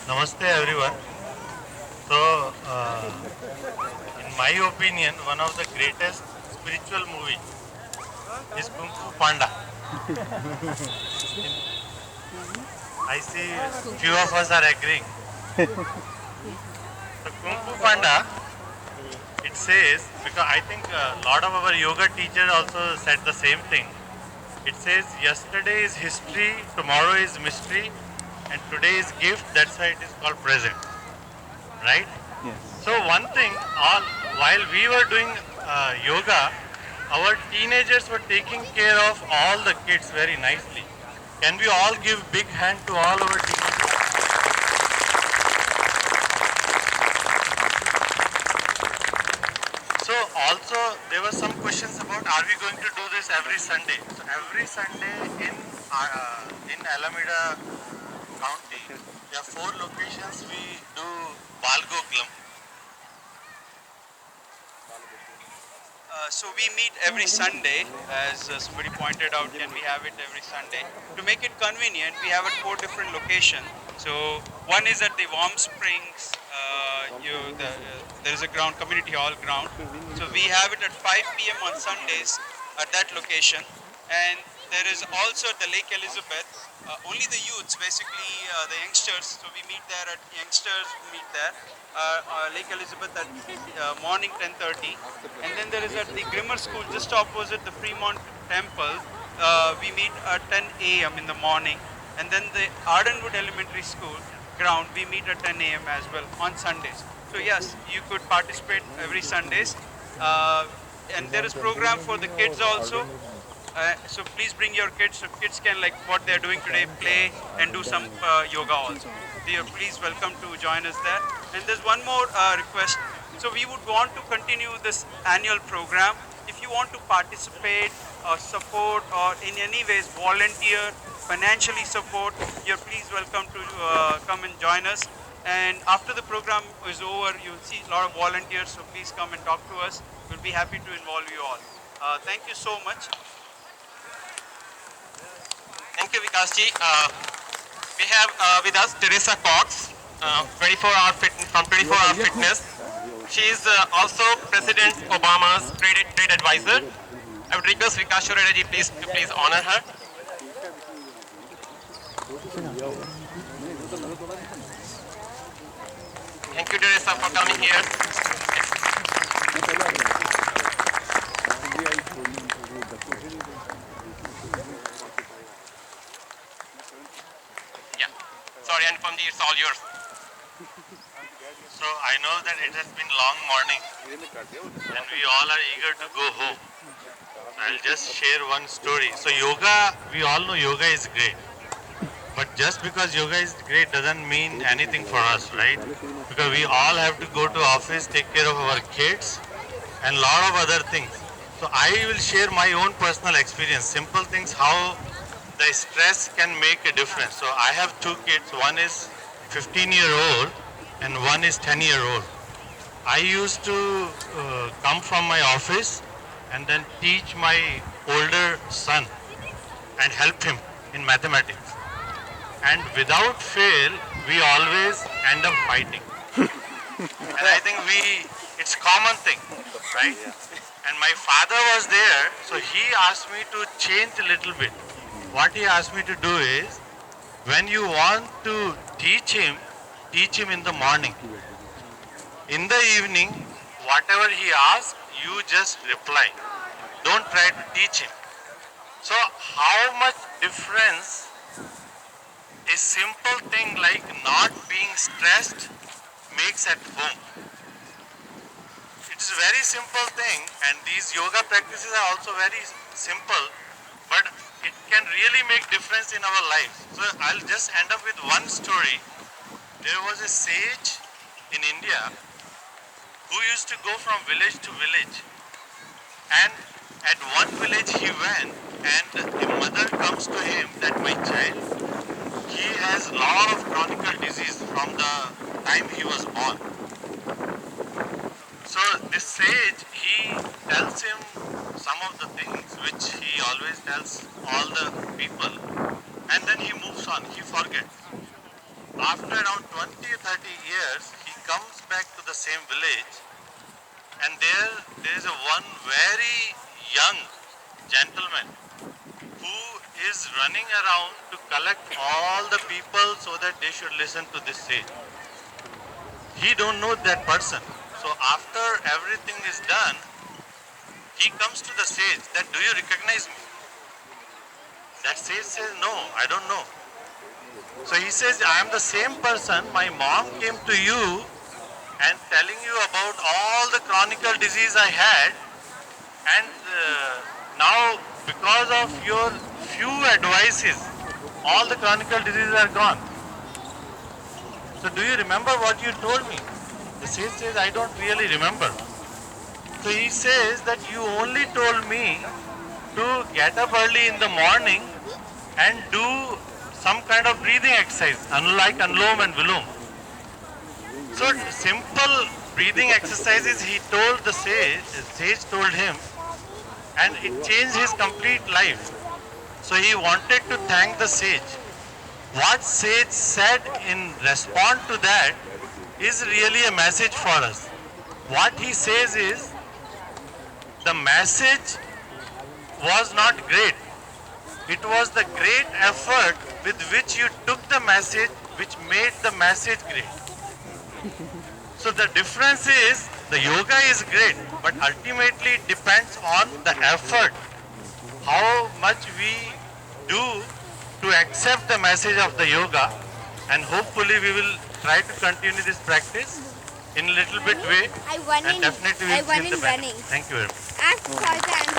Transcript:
Namaste everyone. So, in my opinion, one of the greatest spiritual movie is Kung Fu Panda. In, I see few of us are agreeing. So Kung Fu Panda, it says, because I think a lot of our yoga teachers also said the same thing. It says yesterday is history, tomorrow is mystery, and today is gift. That's why it is called present, right? So one thing, all while we were doing yoga, our teenagers were taking care of all the kids very nicely. Can we all give big hand to all our teenagers? So also there were some questions about are we going to do this every Sunday? So every Sunday in Alameda County, there are four locations we do Balgoklam. So we meet every Sunday, as somebody pointed out, and we have it every Sunday. To make it convenient, we have at four different locations. So one is at the Warm Springs, there is a ground, community hall ground. So we have it at 5 p.m. on Sundays at that location. And there is also at the Lake Elizabeth, only the youths, basically the youngsters. So we meet there at youngsters meet there. Lake Elizabeth at morning 10:30, and then there is at the Grimmer School just opposite the Fremont Temple. We meet at 10 a.m. in the morning, and then the Ardenwood Elementary School ground we meet at 10 a.m. as well on Sundays. So yes, you could participate every Sundays, and there is program for the kids also. So please bring your kids so kids can like what they are doing today, play and do some yoga also. So you're please welcome to join us there. And there's one more request. So we would want to continue this annual program. If you want to participate or support or in any ways volunteer, financially support, you're please welcome to come and join us. And after the program is over, you'll see a lot of volunteers. So please come and talk to us. We'll be happy to involve you all. Thank you so much. Thank you, Vikasji. We have with us Teresa Cox, 24-hour from 24-hour Fitness. She is also President Obama's trade advisor. I would request Vikas Reddy please to please honor her. Thank you, Teresa, for coming here. Yeah. Sorry, Anupamji, it's all yours. So I know that it has been long morning and we all are eager to go home. So I'll just share one story. So yoga, we all know yoga is great. But just because yoga is great doesn't mean anything for us, right? Because we all have to go to office, take care of our kids and a lot of other things. So I will share my own personal experience, simple things, how the stress can make a difference. So I have two kids, one is 15-year-old and one is 10-year-old. I used to come from my office and then teach my older son and help him in mathematics. And without fail, we always end up fighting. And I think it's common thing, right? And my father was there, so he asked me to change a little bit. What he asked me to do is, when you want to teach him in the morning. In the evening, whatever he asks, you just reply. Don't try to teach him. So how much difference a simple thing like not being stressed makes at home. It's a very simple thing, and these yoga practices are also very simple, but it can really make difference in our lives. So I'll just end up with one story. There was a sage in India who used to go from village to village, and at one village he went and a mother comes to him that my child, he has a lot of chronic disease from the time he was born. So this sage, he tells him some of the things which he always tells all the people, and then he moves on, he forgets. After around 20 same village, and there is a one very young gentleman who is running around to collect all the people so that they should listen to this sage. He don't know that person. So after everything is done, he comes to the sage that, do you recognize me? That sage says, no, I don't know. So he says, I am the same person. My mom came to you and telling you about all the chronic disease I had, and now because of your few advices, all the chronic diseases are gone. So do you remember what you told me? The sage says, I don't really remember. So he says that you only told me to get up early in the morning and do some kind of breathing exercise, unlike Anulom and Vilom. So simple breathing exercises he told the sage told him, and it changed his complete life. So he wanted to thank the sage. What sage said in response to that is really a message for us. What he says is, the message was not great. It was the great effort with which you took the message which made the message great. So the difference is, the yoga is great, but ultimately it depends on the effort, how much we do to accept the message of the yoga, and hopefully we will try to continue this practice in a little bit way, I won and definitely we will feel the benefit. running. Thank you very much. Ask Saja and